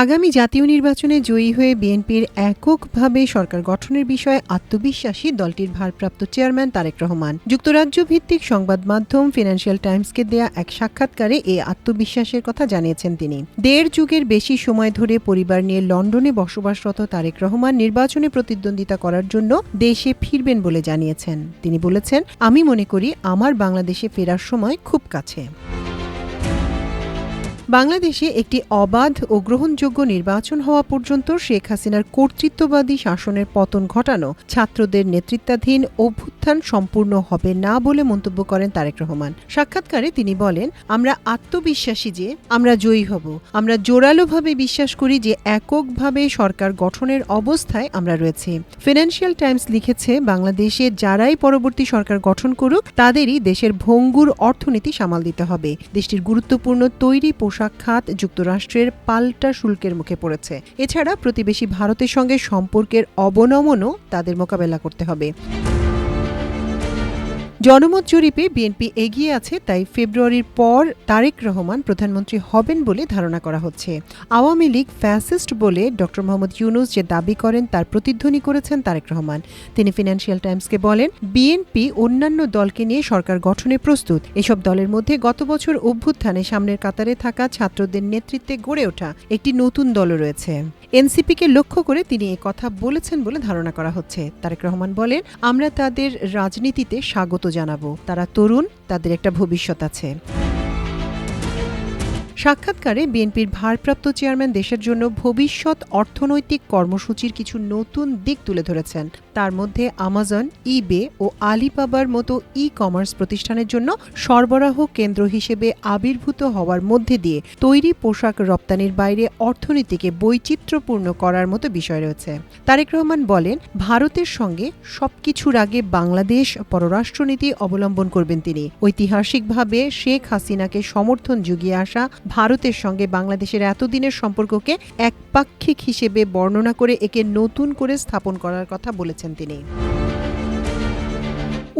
আগামী জাতীয় নির্বাচনে জয়ী হয়ে বিএনপির এককভাবে সরকার গঠনের বিষয়ে আত্মবিশ্বাসী দলটির ভারপ্রাপ্ত চেয়ারম্যান তারেক রহমান। যুক্তরাজ্য ভিত্তিক সংবাদ মাধ্যম ফিনান্সিয়াল টাইমসকে দেয়া এক সাক্ষাৎকারে এই আত্মবিশ্বাসের কথা জানিয়েছেন তিনি। দেড় যুগের বেশি সময় ধরে পরিবার নিয়ে লন্ডনে বসবাসরত তারেক রহমান নির্বাচনে প্রতিদ্বন্দ্বিতা করার জন্য দেশে ফিরবেন বলে জানিয়েছেন। তিনি বলেছেন, আমি মনে করি আমার বাংলাদেশে ফেরার সময় খুব কাছে। বাংলাদেশে একটি অবাধ ও গ্রহণযোগ্য নির্বাচন হওয়া পর্যন্ত শেখ হাসিনার কর্তৃত্ববাদী শাসনের পতন ঘটানো ছাত্রদের নেতৃত্বাধীন অভ্যুত্থান সম্পূর্ণ হবে না বলে মন্তব্য করেন তারেক রহমান। সাক্ষাৎকারে তিনি বলেন, আমরা আত্মবিশ্বাসী যে আমরা জয়ী হব। আমরা জোরালোভাবে বিশ্বাস করি যে এককভাবে সরকার গঠনের অবস্থায় আমরা রয়েছি। ফিনান্সিয়াল টাইমস লিখেছে, বাংলাদেশে যারাই পরবর্তী সরকার গঠন করুক তাদেরই দেশের ভঙ্গুর অর্থনীতি সামাল দিতে হবে। দেশটির গুরুত্বপূর্ণ তৈরি পোশাক খাত যুক্তরাষ্ট্রের পাল্টা শুল্কের মুখে পড়েছে। এছাড়া প্রতিবেশী ভারতের সঙ্গে সম্পর্কের অবনমনও তাদের মোকাবেলা করতে হবে। জনমত জরিপে বিএনপি এগিয়ে আছে, তাই ফেব্রুয়ারির পর তারেক রহমান প্রধানমন্ত্রী হবেন বলে ধারণা করা হচ্ছে। আওয়ামী লীগ ফ্যাসিস্ট বলে ড. মোহাম্মদ ইউনূস যে দাবি করেন তার প্রতিধ্বনি করেছেন তারেক রহমান। তিনি ফিনান্সিয়াল টাইমসকে বলেন, বিএনপি অন্যান্য দলকে নিয়ে সরকার গঠনে প্রস্তুত। এসব দলের মধ্যে গত বছর অভ্যুত্থানে সামনের কাতারে থাকা ছাত্রদের নেতৃত্বে গড়ে ওঠা একটি নতুন দলও রয়েছে। এনসিপিকে লক্ষ্য করে তিনি কথা বলেছেন বলে ধারণা করা হচ্ছে। তারেক রহমান বলেন, আমরা তাদের রাজনীতিতে স্বাগত জানাবো। তারা তরুণ, তাদের একটা ভবিষ্যৎ আছে। সাক্ষাৎকারে বিএনপির ভারপ্রাপ্ত চেয়ারম্যান দেশের জন্য ভবিষ্যৎ অর্থনৈতিক কর্মসূচির কিছু নতুন দিক তুলে ধরেছেন। তার মধ্যে আমাজন, ইবে ও আলিবাবার মতো ই-কমার্স প্রতিষ্ঠানের জন্য সরবরাহ কেন্দ্র হিসেবে আবির্ভূত হওয়ার মধ্যে দিয়ে তৈরি পোশাক রপ্তানির বাইরে অর্থনীতিকে বৈচিত্র্যপূর্ণ করার মতো বিষয় রয়েছে। তারেক রহমান বলেন, ভারতের সঙ্গে সবকিছুর আগে বাংলাদেশ পররাষ্ট্রনীতি অবলম্বন করবেন তিনি। ঐতিহাসিকভাবে শেখ হাসিনাকে সমর্থন জুগিয়ে আসা ভারতের সঙ্গে বাংলাদেশের এতদিনের সম্পর্ককে একপাক্ষিক হিসেবে বর্ণনা করে একে নতুন করে স্থাপন করার কথা বলেছেন তিনি।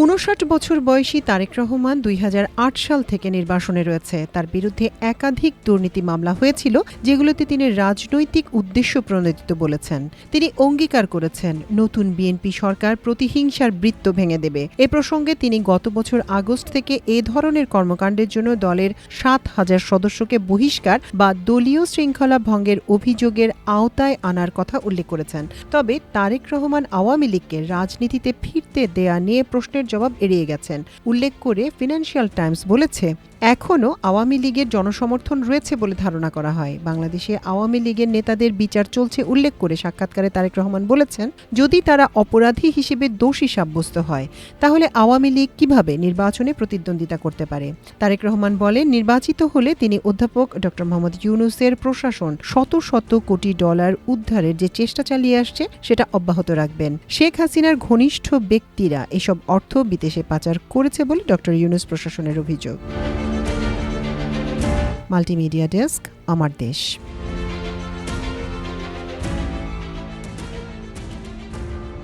৫৯ বছর বয়সী তারেক রহমান ২০০৮ সাল থেকে নির্বাসনে রয়েছে। তার বিরুদ্ধে একাধিক দুর্নীতি মামলা হয়েছিল, যেগুলোতে তিনি রাজনৈতিক উদ্দেশ্য প্রণোদিত বলেছেন। তিনি অঙ্গীকার করেছেন, নতুন বিএনপি সরকার প্রতিহিংসার বৃত্ত ভেঙে দেবে। এ প্রসঙ্গে তিনি গত বছর আগস্ট থেকে এ ধরনের কর্মকাণ্ডের জন্য দলের ৭,০০০ সদস্যকে বহিষ্কার বা দলীয় শৃঙ্খলা ভঙ্গের অভিযোগের আওতায় আনার কথা উল্লেখ করেছেন। তবে তারেক রহমান আওয়ামী লীগকে রাজনীতিতে ফিরতে দেয়া নিয়ে প্রশ্নের জবাব এড়িয়ে গেছেন। উল্লেখ করে ফিনান্সিয়াল টাইমস বলেছে, এখনও আওয়ামী লীগের জনসমর্থন রয়েছে বলে ধারণা করা হয়। বাংলাদেশে আওয়ামী লীগের নেতাদের বিচার চলছে উল্লেখ করে সাক্ষাৎকারে তারেক রহমান বলেছেন, যদি তারা অপরাধী হিসেবে দোষী সাব্যস্ত হয় তাহলে আওয়ামী লীগ কিভাবে নির্বাচনে প্রতিদ্বন্দ্বিতা করতে পারে। তারেক রহমান বলেন, নির্বাচিত হলে তিনি অধ্যাপক ড. মোহাম্মদ ইউনূসের প্রশাসন শত শত কোটি ডলার উদ্ধারের যে চেষ্টা চালিয়ে আসছে সেটা অব্যাহত রাখবেন। শেখ হাসিনার ঘনিষ্ঠ ব্যক্তিরা এসব অর্থ বিদেশে পাচার করেছে বলে ড. ইউনূস প্রশাসনের অভিযোগ। মাল্টিমিডিয়া ডেস্ক, আমার দেশ।